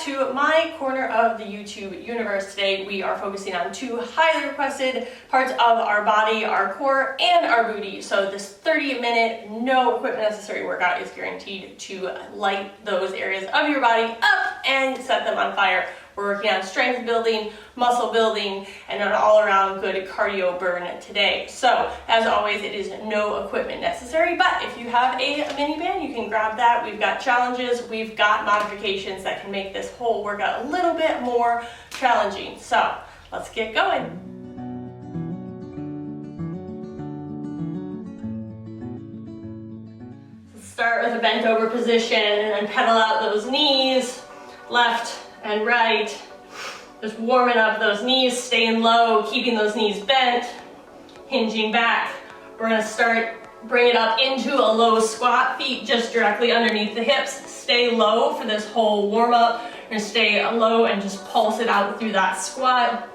to my corner of the YouTube universe. Today we are focusing on two highly requested parts of our body, our core and our booty. So this 30-minute, no equipment necessary workout is guaranteed to light those areas of your body up and set them on fire. We're working on strength building, muscle building, and an all-around good cardio burn today. So, as always, it is no equipment necessary, but if you have a mini band, you can grab that. We've got challenges, we've got modifications that can make this whole workout a little bit more challenging. So, let's get going. Start with a bent over position and then pedal out those knees, left and right. Just warming up those knees, staying low, keeping those knees bent, hinging back. We're gonna bring it up into a low squat, feet just directly underneath the hips. Stay low for this whole warm up. We're gonna stay low and just pulse it out through that squat.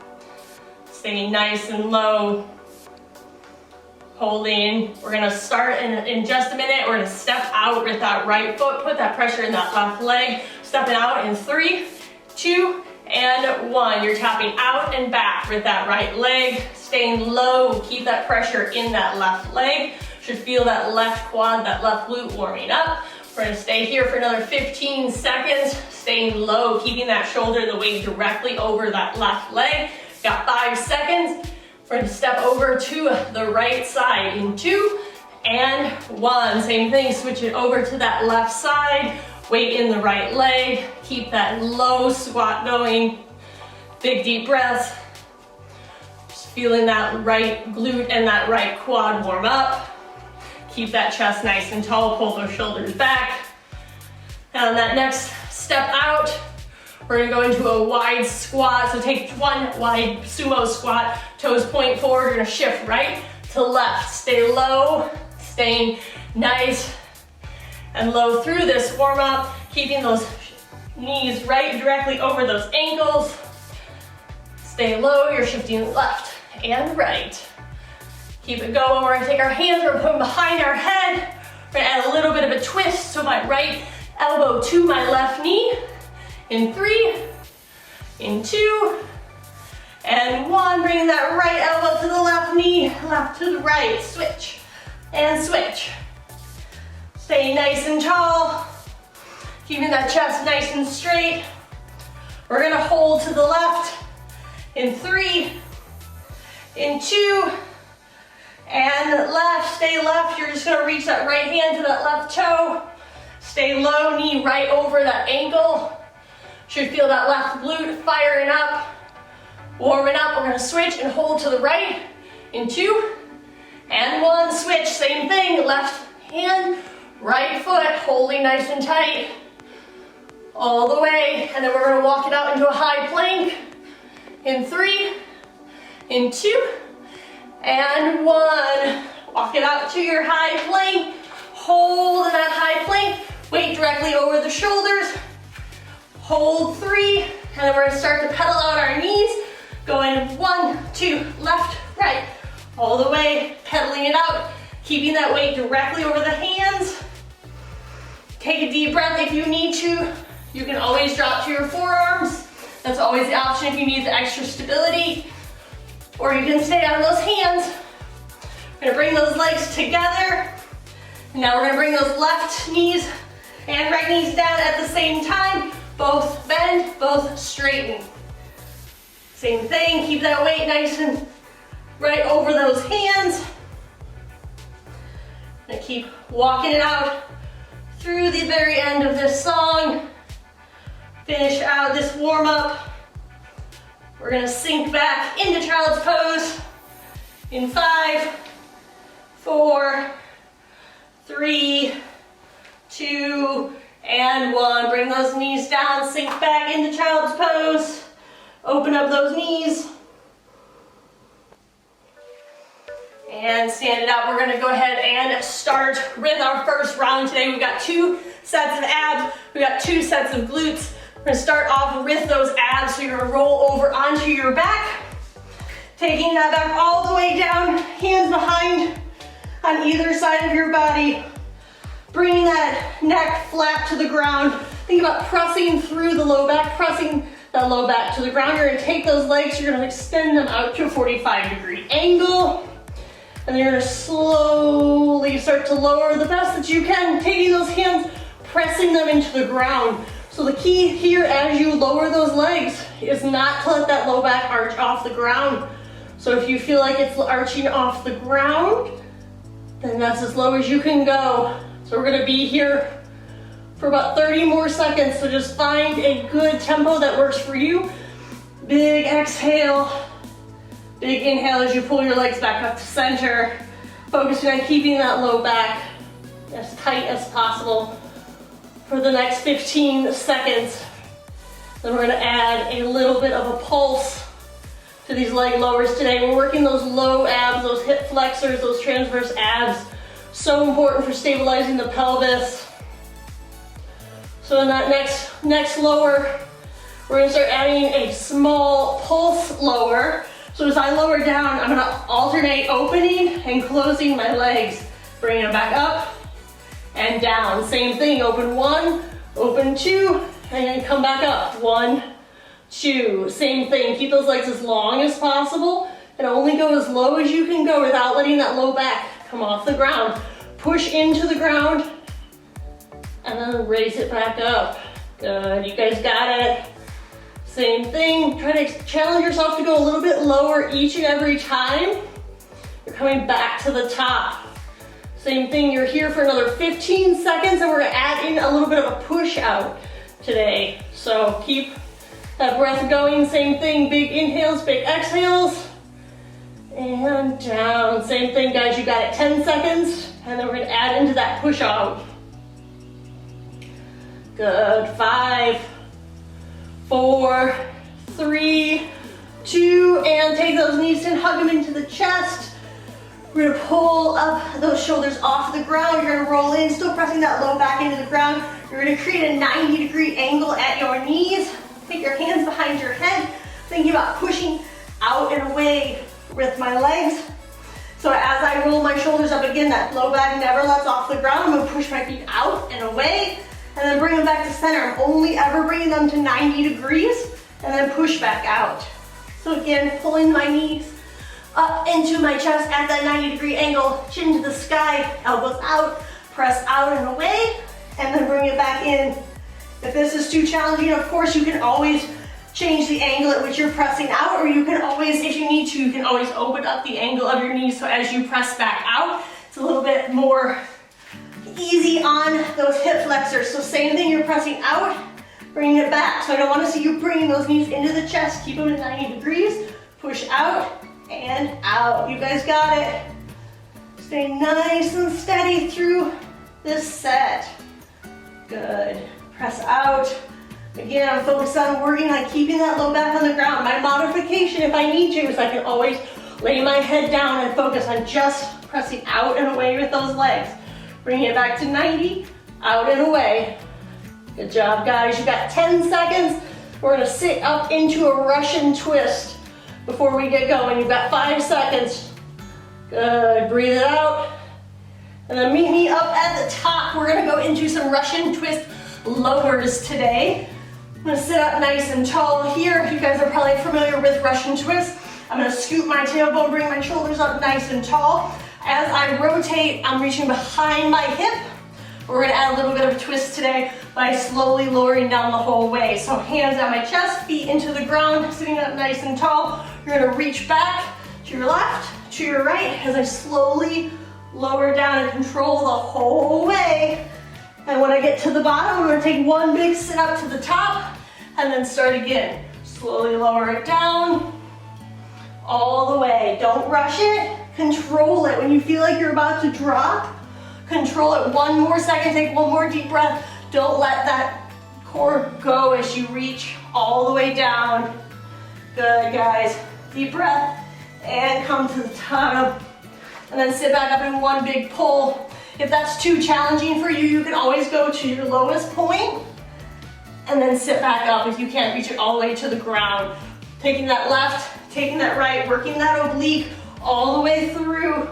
Staying nice and low. Holding. We're gonna start in just a minute. We're gonna step out with that right foot, put that pressure in that left leg. Stepping out in 3, 2, and 1. You're tapping out and back with that right leg, staying low, keep that pressure in that left leg. Should feel that left quad, that left glute warming up. We're gonna stay here for another 15 seconds, staying low, keeping that shoulder, the weight directly over that left leg. Got 5 seconds. We're gonna step over to the right side in 2 and 1. Same thing, switch it over to that left side. Weight in the right leg, keep that low squat going. Big deep breaths. Just feeling that right glute and that right quad warm up. Keep that chest nice and tall, pull those shoulders back. And on that next step out, we're gonna go into a wide squat. So take one wide sumo squat, toes point forward, you're gonna shift right to left. Stay low, staying nice and low through this warm up, keeping those knees right directly over those ankles. Stay low, you're shifting left and right. Keep it going. We're gonna take our hands, we're gonna put them behind our head. We're gonna add a little bit of a twist, so my right elbow to my left knee. In 3, in 2, and 1. Bringing that right elbow to the left knee, left to the right. Switch and switch. Stay nice and tall, keeping that chest nice and straight. We're gonna hold to the left in 3, in 2, and left. Stay left. You're just gonna reach that right hand to that left toe. Stay low, knee right over that ankle. Should feel that left glute firing up, warming up. We're gonna switch and hold to the right in 2 and 1. Switch, same thing, left hand, right foot, holding nice and tight all the way. And then we're gonna walk it out into a high plank in 3, in 2, and 1. Walk it out to your high plank. Hold in that high plank. Weight directly over the shoulders. Hold 3. And then we're gonna start to pedal out our knees. Going 1, 2, left, right. All the way, pedaling it out. Keeping that weight directly over the hands. Take a deep breath if you need to. You can always drop to your forearms. That's always the option if you need the extra stability. Or you can stay on those hands. We're gonna bring those legs together. Now we're gonna bring those left knees and right knees down at the same time. Both bend, both straighten. Same thing, keep that weight nice and right over those hands. And keep walking it out through the very end of this song. Finish out this warm up. We're gonna sink back into child's pose in 5, 4, 3, 2, and 1. Bring those knees down, sink back into child's pose. Open up those knees. And stand it up. We're gonna go ahead and start with our first round today. We've got 2 sets of abs. We've got 2 sets of glutes. We're gonna start off with those abs. So you're gonna roll over onto your back. Taking that back all the way down, hands behind on either side of your body. Bringing that neck flat to the ground. Think about pressing through the low back, pressing that low back to the ground. You're gonna take those legs, you're gonna extend them out to a 45-degree angle. And then you're gonna slowly start to lower the best that you can, taking those hands, pressing them into the ground. So the key here as you lower those legs is not to let that low back arch off the ground. So if you feel like it's arching off the ground, then that's as low as you can go. So we're gonna be here for about 30 more seconds. So just find a good tempo that works for you. Big exhale. Big inhale as you pull your legs back up to center. Focusing on keeping that low back as tight as possible for the next 15 seconds. Then we're gonna add a little bit of a pulse to these leg lowers today. We're working those low abs, those hip flexors, those transverse abs. So important for stabilizing the pelvis. So in that next lower, we're gonna start adding a small pulse lower. So as I lower down, I'm gonna alternate opening and closing my legs. Bringing them back up and down. Same thing, open one, open two, and then come back up. One, two, same thing. Keep those legs as long as possible and only go as low as you can go without letting that low back come off the ground. Push into the ground and then raise it back up. Good, you guys got it. Same thing, try to challenge yourself to go a little bit lower each and every time. You're coming back to the top. Same thing, you're here for another 15 seconds and we're gonna add in a little bit of a push out today. So keep that breath going, same thing, big inhales, big exhales, and down. Same thing, guys, you got it, 10 seconds, and then we're gonna add into that push out. Good, 5, 4, 3, 2, and take those knees and hug them into the chest. We're gonna pull up those shoulders off the ground. You're gonna roll in, still pressing that low back into the ground. You're gonna create a 90-degree angle at your knees. Take your hands behind your head, thinking about pushing out and away with my legs. So as I roll my shoulders up again, that low back never lets off the ground. I'm gonna push my feet out and away, and then bring them back to center. I'm only ever bringing them to 90 degrees, and then push back out. So again, pulling my knees up into my chest at that 90-degree angle, chin to the sky, elbows out, press out and away, and then bring it back in. If this is too challenging, of course, you can always change the angle at which you're pressing out, or you can always, if you need to, you can always open up the angle of your knees so as you press back out, it's a little bit more easy on those hip flexors. So same thing, you're pressing out, bringing it back. So I don't want to see you bringing those knees into the chest. Keep them at 90 degrees, push out and out. You guys got it. Stay nice and steady through this set. Good. Press out. Again, I'm focused on working on keeping that low back on the ground. My modification, if I need to, is I can always lay my head down and focus on just pressing out and away with those legs. Bring it back to 90, out and away. Good job, guys. You got 10 seconds. We're gonna sit up into a Russian twist before we get going. You've got 5 seconds. Good, breathe it out. And then meet me up at the top. We're gonna go into some Russian twist lowers today. I'm gonna sit up nice and tall here. You guys are probably familiar with Russian twist. I'm gonna scoot my tailbone, bring my shoulders up nice and tall. As I rotate, I'm reaching behind my hip. We're gonna add a little bit of a twist today by slowly lowering down the whole way. So hands on my chest, feet into the ground, sitting up nice and tall. You're gonna reach back to your left, to your right, as I slowly lower down and control the whole way. And when I get to the bottom, I'm gonna take one big sit up to the top and then start again. Slowly lower it down, all the way. Don't rush it, control it. When you feel like you're about to drop, control it. 1 more second, take 1 more deep breath. Don't let that core go as you reach all the way down. Good, guys. Deep breath and come to the top. And then sit back up in one big pull. If that's too challenging for you, you can always go to your lowest point and then sit back up if you can't reach it all the way to the ground. Taking that left, taking that right, working that oblique all the way through.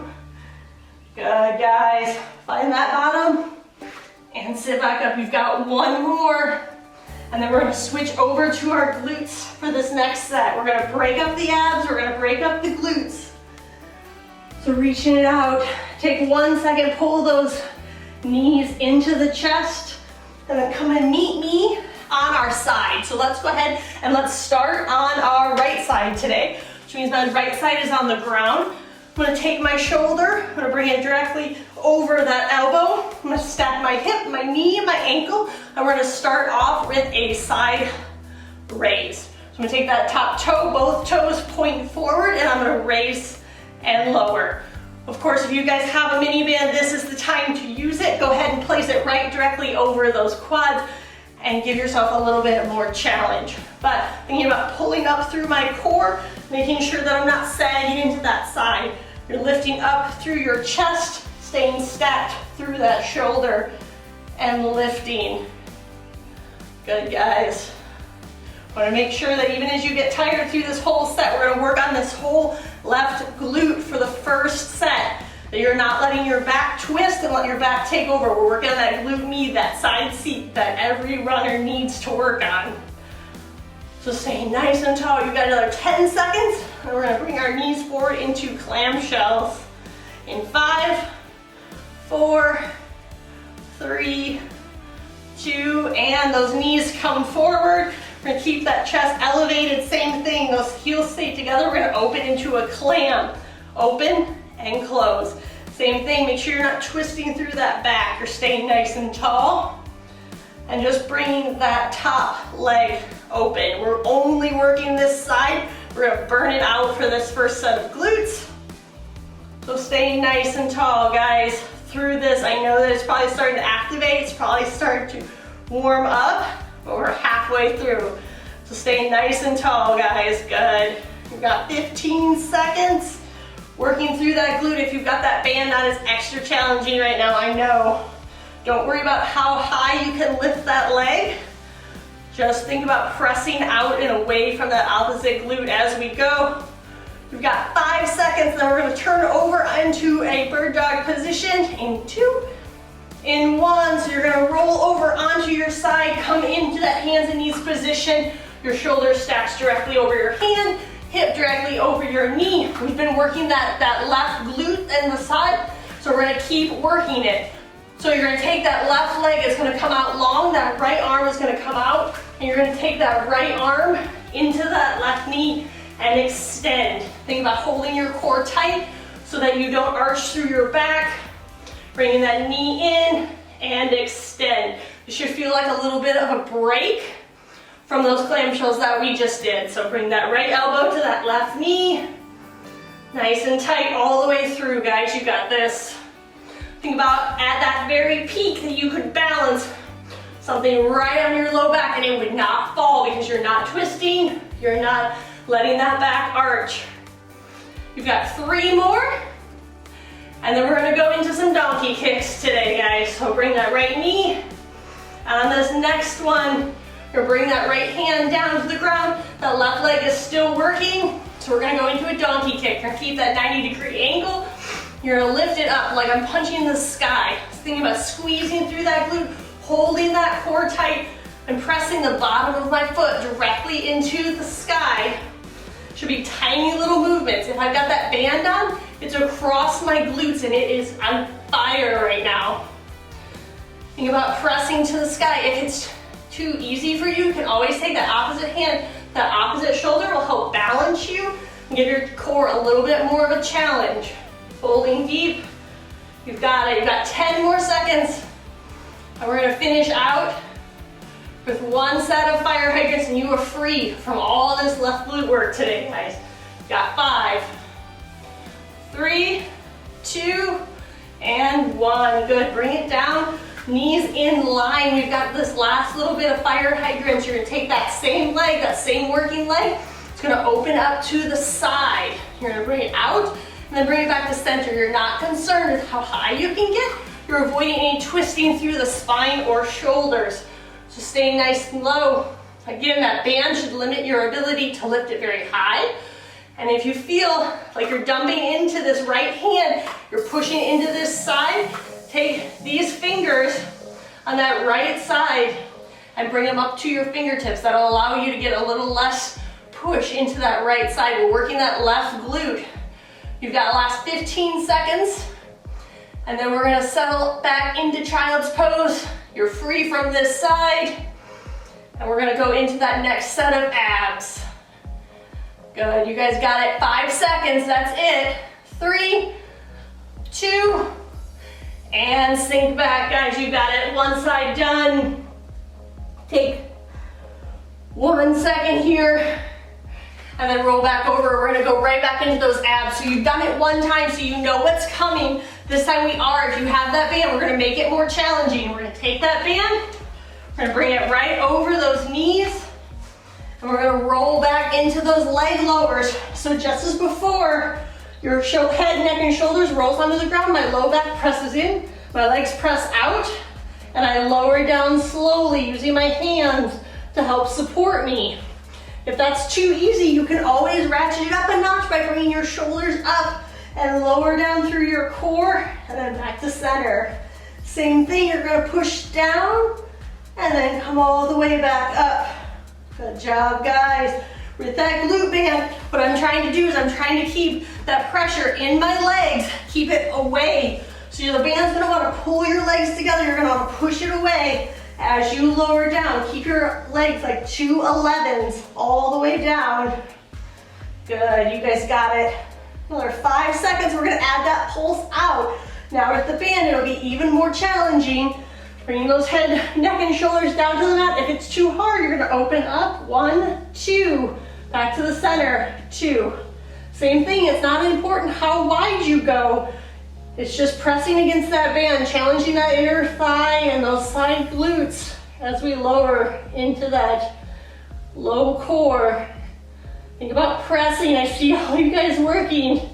Good, guys. Find that bottom and sit back up. You've got 1 more. And then we're gonna switch over to our glutes for this next set. We're gonna break up the abs, we're gonna break up the glutes. So reaching it out, take 1 second, pull those knees into the chest, and then come and meet me on our side. So let's go ahead and let's start on our right side today, which means my right side is on the ground. I'm gonna take my shoulder, I'm gonna bring it directly over that elbow. I'm gonna stack my hip, my knee, and my ankle, and we're gonna start off with a side raise. So I'm gonna take that top toe, both toes point forward, and I'm gonna raise and lower. Of course, if you guys have a mini band, this is the time to use it. Go ahead and place it right directly over those quads and give yourself a little bit more challenge. But thinking about pulling up through my core, making sure that I'm not sagging into that side. You're lifting up through your chest, staying stacked through that shoulder, and lifting. Good, guys. Want to make sure that even as you get tired through this whole set, we're going to work on this whole left glute for the first set. That you're not letting your back twist and let your back take over. We're working on that glute med, that side seat that every runner needs to work on. So stay nice and tall. You've got another 10 seconds. And we're going to bring our knees forward into clamshells. In 5, 4, 3, 2, and those knees come forward. We're gonna keep that chest elevated, same thing, those heels stay together. We're gonna open into a clam. Open and close. Same thing, make sure you're not twisting through that back. You're staying nice and tall. And just bringing that top leg open. We're only working this side. We're gonna burn it out for this first set of glutes. So staying nice and tall, guys, through this. I know that it's probably starting to activate. It's probably starting to warm up, but we're halfway through. So stay nice and tall, guys. Good. We've got 15 seconds. Working through that glute. If you've got that band on, it's extra challenging right now, I know. Don't worry about how high you can lift that leg. Just think about pressing out and away from that opposite glute as we go. We've got 5 seconds, then we're gonna turn over into a bird dog position in 2, in 1. So you're gonna roll over onto your side, come into that hands and knees position. Your shoulder stacks directly over your hand, hip directly over your knee. We've been working that left glute and the side, so we're gonna keep working it. So you're gonna take that left leg, it's gonna come out long, that right arm is gonna come out, and you're gonna take that right arm into that left knee and extend. Think about holding your core tight so that you don't arch through your back. Bringing that knee in and extend. You should feel like a little bit of a break from those clamshells that we just did. So bring that right elbow to that left knee. Nice and tight all the way through, guys. You got this. Think about at that very peak that you could balance something right on your low back and it would not fall because you're not twisting, you're not letting that back arch. You've got 3 more. And then we're gonna go into some donkey kicks today, guys. So bring that right knee. And on this next one, you're gonna bring that right hand down to the ground. That left leg is still working. So we're gonna go into a donkey kick. You're gonna keep that 90-degree angle. You're gonna lift it up like I'm punching the sky. Just thinking about squeezing through that glute, holding that core tight, and pressing the bottom of my foot directly into the sky. Should be tiny little movements. If I've got that band on, it's across my glutes and it is on fire right now. Think about pressing to the sky. If it's too easy for you, you can always take that opposite hand, that opposite shoulder will help balance you and give your core a little bit more of a challenge. Folding deep. You've got it. You've got 10 more seconds. And we're gonna finish out with 1 set of fire hydrants and you are free from all this left glute work today, guys. Got 5, 3, 2, and 1. Good, bring it down, knees in line. We've got this last little bit of fire hydrants. You're gonna take that same leg, that same working leg. It's gonna open up to the side. You're gonna bring it out and then bring it back to center. You're not concerned with how high you can get. You're avoiding any twisting through the spine or shoulders. So stay nice and low. Again, that band should limit your ability to lift it very high. And if you feel like you're dumping into this right hand, you're pushing into this side, take these fingers on that right side and bring them up to your fingertips. That'll allow you to get a little less push into that right side. We're working that left glute. You've got last 15 seconds, and then we're gonna settle back into child's pose. You're free from this side, and we're gonna go into that next set of abs. Good, you guys got it. 5 seconds, that's it. 3, 2, and sink back, guys. You got it. One side done. Take 1 second here, and then roll back over. We're gonna go right back into those abs. So you've done it one time, so you know what's coming. This time we are, if you have that band, we're gonna make it more challenging. We're gonna take that band, we're gonna bring it right over those knees, and we're gonna roll back into those leg lowers. So just as before, your head, neck, and shoulders rolls onto the ground, my low back presses in, my legs press out, and I lower down slowly using my hands to help support me. If that's too easy, you can always ratchet it up a notch by bringing your shoulders up and lower down through your core, and then back to center. Same thing, you're gonna push down, and then come all the way back up. Good job, guys. With that glute band, what I'm trying to do is I'm trying to keep that pressure in my legs, keep it away. So the band's gonna wanna pull your legs together, you're gonna wanna push it away as you lower down. Keep your legs like 2 11s all the way down. Good, you guys got it. Another 5 seconds, we're gonna add that pulse out. Now with the band, it'll be even more challenging. Bringing those head, neck, and shoulders down to the mat. If it's too hard, you're gonna open up. 1, 2, back to the center, 2. Same thing, it's not important how wide you go. It's just pressing against that band, challenging that inner thigh and those side glutes as we lower into that low core. Think about pressing. I see all you guys working.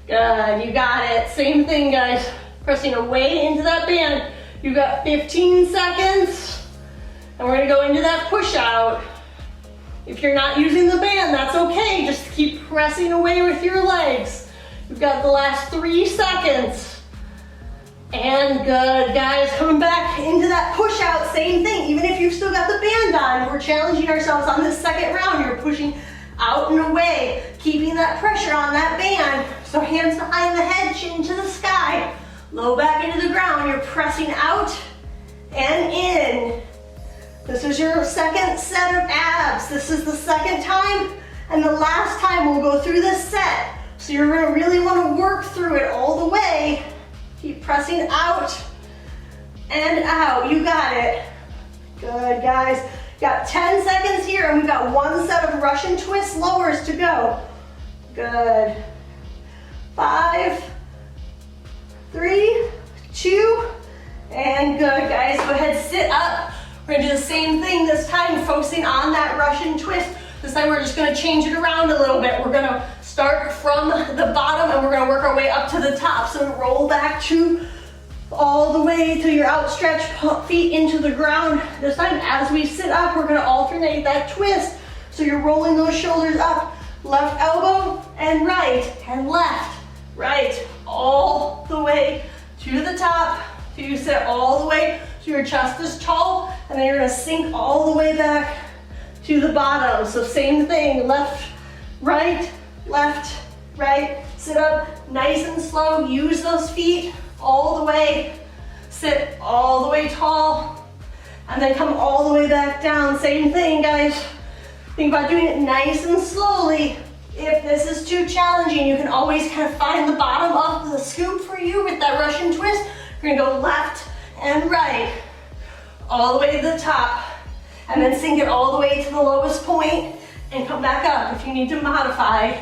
Good, you got it. Same thing, guys. Pressing away into that band. You got 15 seconds, and we're gonna go into that push out. If you're not using the band, that's okay. Just keep pressing away with your legs. You've got the last 3 seconds. And good, guys, coming back into that push out, same thing. Even if you've still got the band on, we're challenging ourselves on this second round. You're pushing out and away, keeping that pressure on that band. So hands behind the head, chin to the sky. Low back into the ground, you're pressing out and in. This is your second set of abs. This is the second time and the last time we'll go through this set. So you're gonna really wanna work through it all the way. Keep pressing out and out, you got it. Good, guys. Got 10 seconds here, and we've got 1 set of Russian twist lowers to go. Good. 5, 3, 2, and good, guys. Go ahead, sit up. We're gonna do the same thing this time, focusing on that Russian twist. This time we're just gonna change it around a little bit. We're gonna start from the bottom, and we're gonna work our way up to the top. So roll back to all the way to your outstretched feet into the ground. This time, as we sit up, we're gonna alternate that twist. So you're rolling those shoulders up, left elbow and left, right, all the way to the top. So you sit all the way so your chest is tall, and then you're gonna sink all the way back to the bottom. So same thing, left, right, sit up nice and slow, use those feet all the way, sit all the way tall, and then come all the way back down. Same thing, guys. Think about doing it nice and slowly. If this is too challenging, you can always kind of find the bottom of the scoop for you with that Russian twist. You're gonna go left and right, all the way to the top, and then sink it all the way to the lowest point and come back up if you need to modify.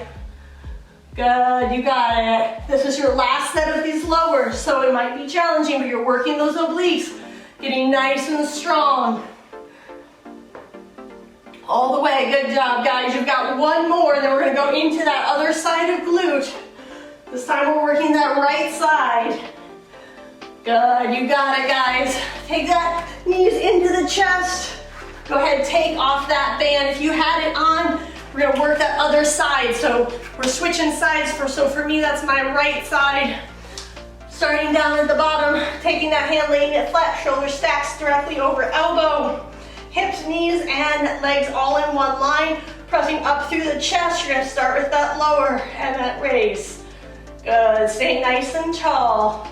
Good, you got it. This is your last set of these lowers, so it might be challenging, but you're working those obliques, getting nice and strong. All the way, good job, guys. You've got 1 more, and then we're gonna go into that other side of glute. This time we're working that right side. Good, you got it, guys. Take that knees into the chest. Go ahead, take off that band. If you had it on, we're gonna work that other side. So we're switching sides, so for me, that's my right side. Starting down at the bottom, taking that hand, laying it flat, shoulder stacks directly over elbow. hips, knees, and legs all in one line, pressing up through the chest. You're gonna start with that lower and that raise. Good, stay nice and tall.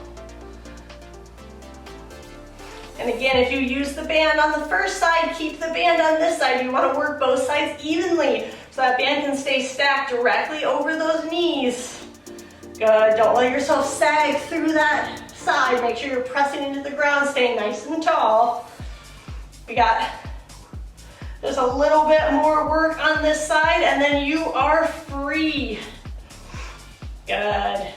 And again, if you use the band on the first side, keep the band on this side. You wanna work both sides evenly so that band can stay stacked directly over those knees. Good, don't let yourself sag through that side. Make sure you're pressing into the ground, staying nice and tall. We got just a little bit more work on this side and then you are free. Good.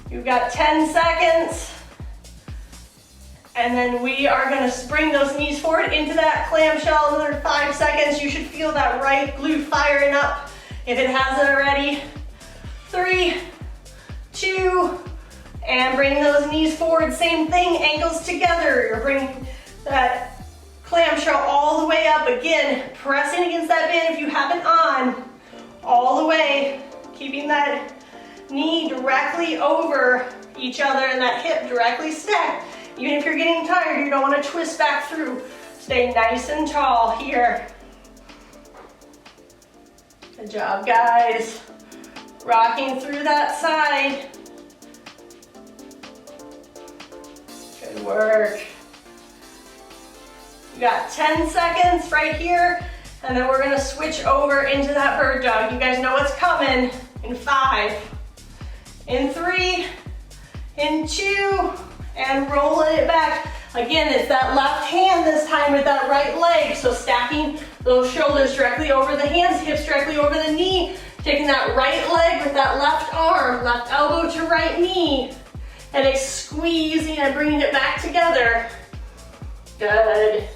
You've got 10 seconds. And then we are gonna bring those knees forward into that clamshell. Another 5 seconds. You should feel that right glute firing up if it hasn't already. 3, 2, and bring those knees forward. Same thing, ankles together. You're bringing that clamshell all the way up. Again, pressing against that band if you have it on. All the way, keeping that knee directly over each other and that hip directly stacked. Even if you're getting tired, you don't want to twist back through. Stay nice and tall here. Good job, guys. Rocking through that side. Good work. You got 10 seconds right here, and then we're gonna switch over into that bird dog. You guys know what's coming. In 5, in 3, in 2, and rolling it back. Again, it's that left hand this time with that right leg. So stacking those shoulders directly over the hands, hips directly over the knee. Taking that right leg with that left arm, left elbow to right knee. And it's squeezing and bringing it back together. Good.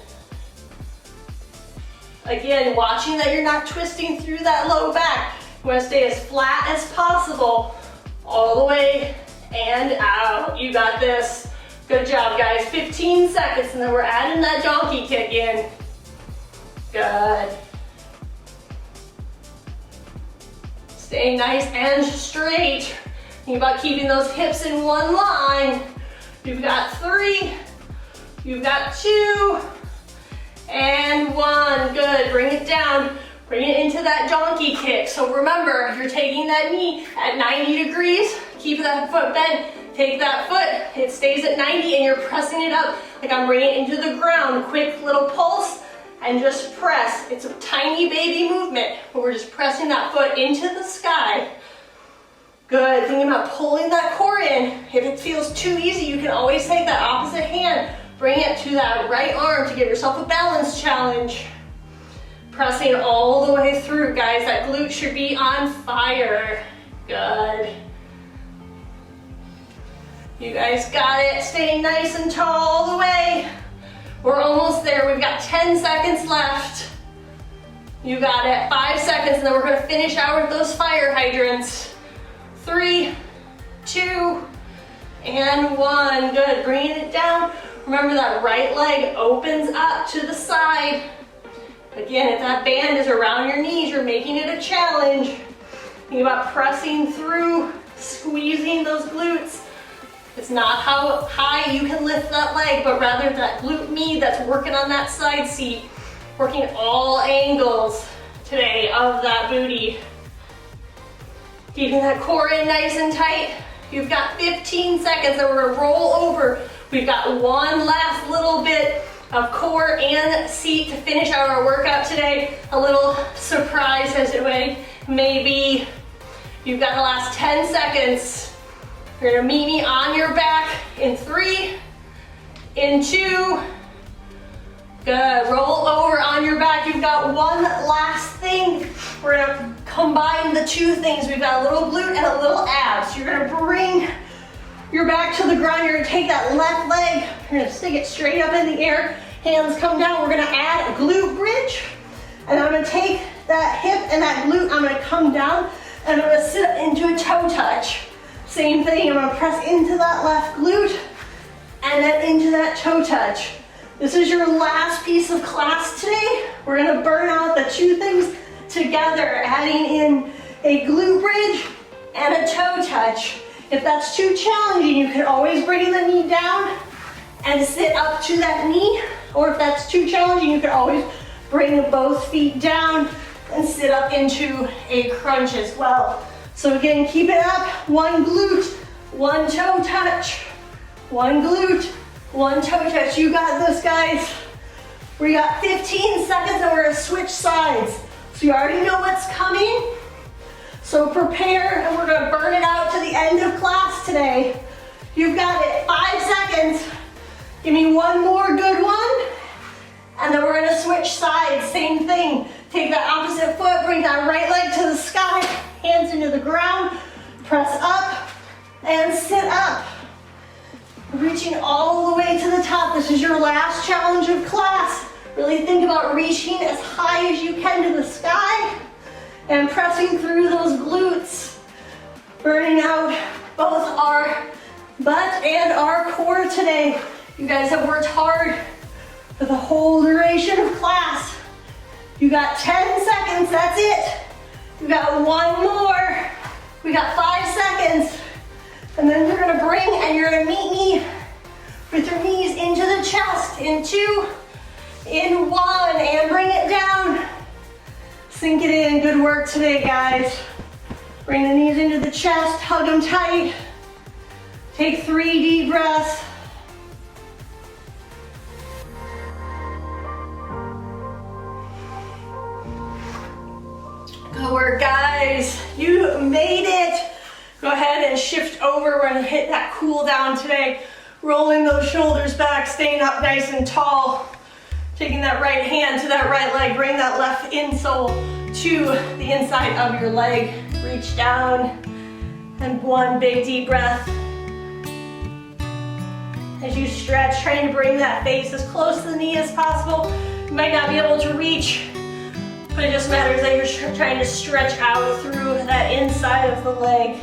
Again, watching that you're not twisting through that low back. You want to stay as flat as possible. All the way and out. You got this. Good job, guys. 15 seconds, and then we're adding that donkey kick in. Good. Stay nice and straight. Think about keeping those hips in one line. You've got 3, you've got 2, and 1. Good, bring it down. Bring it into that donkey kick. So remember, if you're taking that knee at 90 degrees, keep that foot bent, take that foot, it stays at 90 and you're pressing it up like I'm bringing it into the ground. Quick little pulse and just press. It's a tiny baby movement, but we're just pressing that foot into the sky. Good, thinking about pulling that core in. If it feels too easy, you can always take that opposite hand, bring it to that right arm to give yourself a balance challenge. Pressing all the way through, guys. That glute should be on fire. Good. You guys got it. Stay nice and tall all the way. We're almost there. We've got 10 seconds left. You got it. 5 seconds, and then we're going to finish out with those fire hydrants. 3, 2, and 1. Good. Bringing it down. Remember that right leg opens up to the side. Again, if that band is around your knees, you're making it a challenge. Think about pressing through, squeezing those glutes. It's not how high you can lift that leg, but rather that glute med that's working on that side seat, working all angles today of that booty. Keeping that core in nice and tight. You've got 15 seconds, and we're gonna roll over. We've got one last little bit of core and seat to finish out our workout today. A little surprise as it may be. You've got the last 10 seconds. You're gonna meet me on your back in 3, in 2. Good, roll over on your back. You've got one last thing. We're gonna combine the two things. We've got a little glute and a little abs. You're gonna bring your back to the ground. You're gonna take that left leg. You're gonna stick it straight up in the air. Hands come down. We're gonna add a glute bridge. And I'm gonna take that hip and that glute. I'm gonna come down and I'm gonna sit into a toe touch. Same thing, I'm gonna press into that left glute and then into that toe touch. This is your last piece of class today. We're gonna burn out the two things together, adding in a glute bridge and a toe touch. If that's too challenging, you can always bring the knee down and sit up to that knee, Or if that's too challenging, you can always bring both feet down and sit up into a crunch as well. So again, keep it up. One glute, one toe touch. One glute, one toe touch. You got this, guys. We got 15 seconds and we're gonna switch sides. So you already know what's coming. So prepare, and we're gonna burn it out to the end of class today. You've got it, 5 seconds. Give me one more good one. And then we're gonna switch sides, same thing. Take that opposite foot, bring that right leg to the sky, hands into the ground, press up, and sit up. Reaching all the way to the top. This is your last challenge of class. Really think about reaching as high as you can to the sky and pressing through those glutes. Burning out both our butt and our core today. You guys have worked hard for the whole duration of class. You got 10 seconds, that's it. You got one more. We got 5 seconds. And then you're gonna bring and you're gonna meet me with your knees into the chest. In 2, in 1, and bring it down. Sink it in, good work today, guys. Bring the knees into the chest, hug them tight. Take 3 deep breaths. Good work, guys. You made it. Go ahead and shift over. We're gonna hit that cool down today. Rolling those shoulders back, staying up nice and tall. Taking that right hand to that right leg. Bring that left insole to the inside of your leg. Reach down. And one big deep breath. As you stretch, trying to bring that face as close to the knee as possible. You might not be able to reach, but it just matters that you're trying to stretch out through that inside of the leg.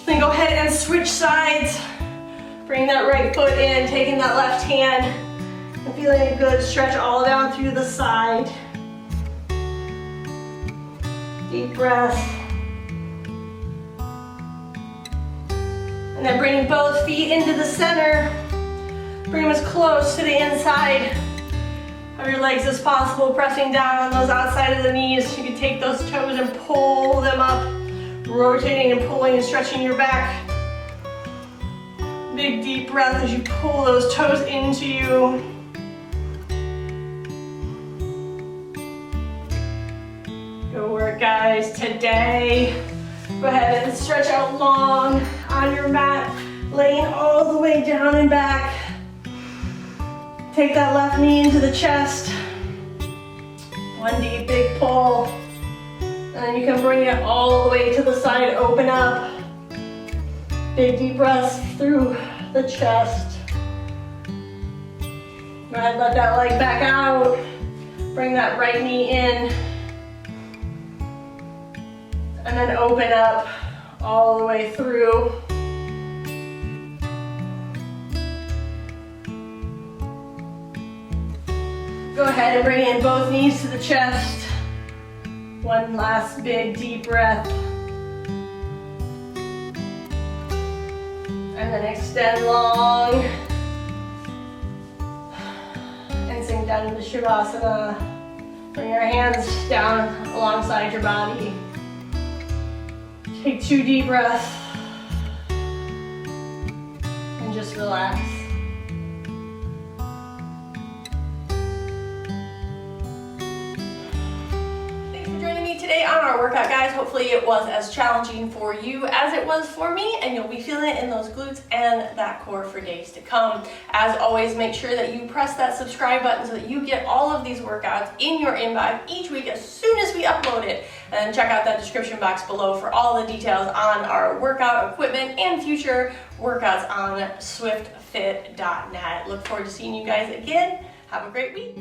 Then go ahead and switch sides. Bring that right foot in, taking that left hand, and feeling it good. Stretch all down through the side. Deep breath. And then bringing both feet into the center. Bring them as close to the inside of your legs as possible, pressing down on those outside of the knees. You can take those toes and pull them up, rotating and pulling and stretching your back. Big deep breath as you pull those toes into you. Good work, guys. Today, go ahead and stretch out long on your mat, laying all the way down and back. Take that left knee into the chest. One deep, big pull. And then you can bring it all the way to the side, open up. Big deep breaths through the chest. Go ahead, let that leg back out. Bring that right knee in. And then open up all the way through. Go ahead and bring in both knees to the chest. One last big deep breath. And then extend long. And sink down into Shavasana. Bring your hands down alongside your body. Take 2 deep breaths. And just relax. Today on our workout, guys. Hopefully it was as challenging for you as it was for me, and you'll be feeling it in those glutes and that core for days to come. As always, make sure that you press that subscribe button so that you get all of these workouts in your inbox each week as soon as we upload it. And check out that description box below for all the details on our workout equipment and future workouts on swiftfit.net. Look forward to seeing you guys again. Have a great week.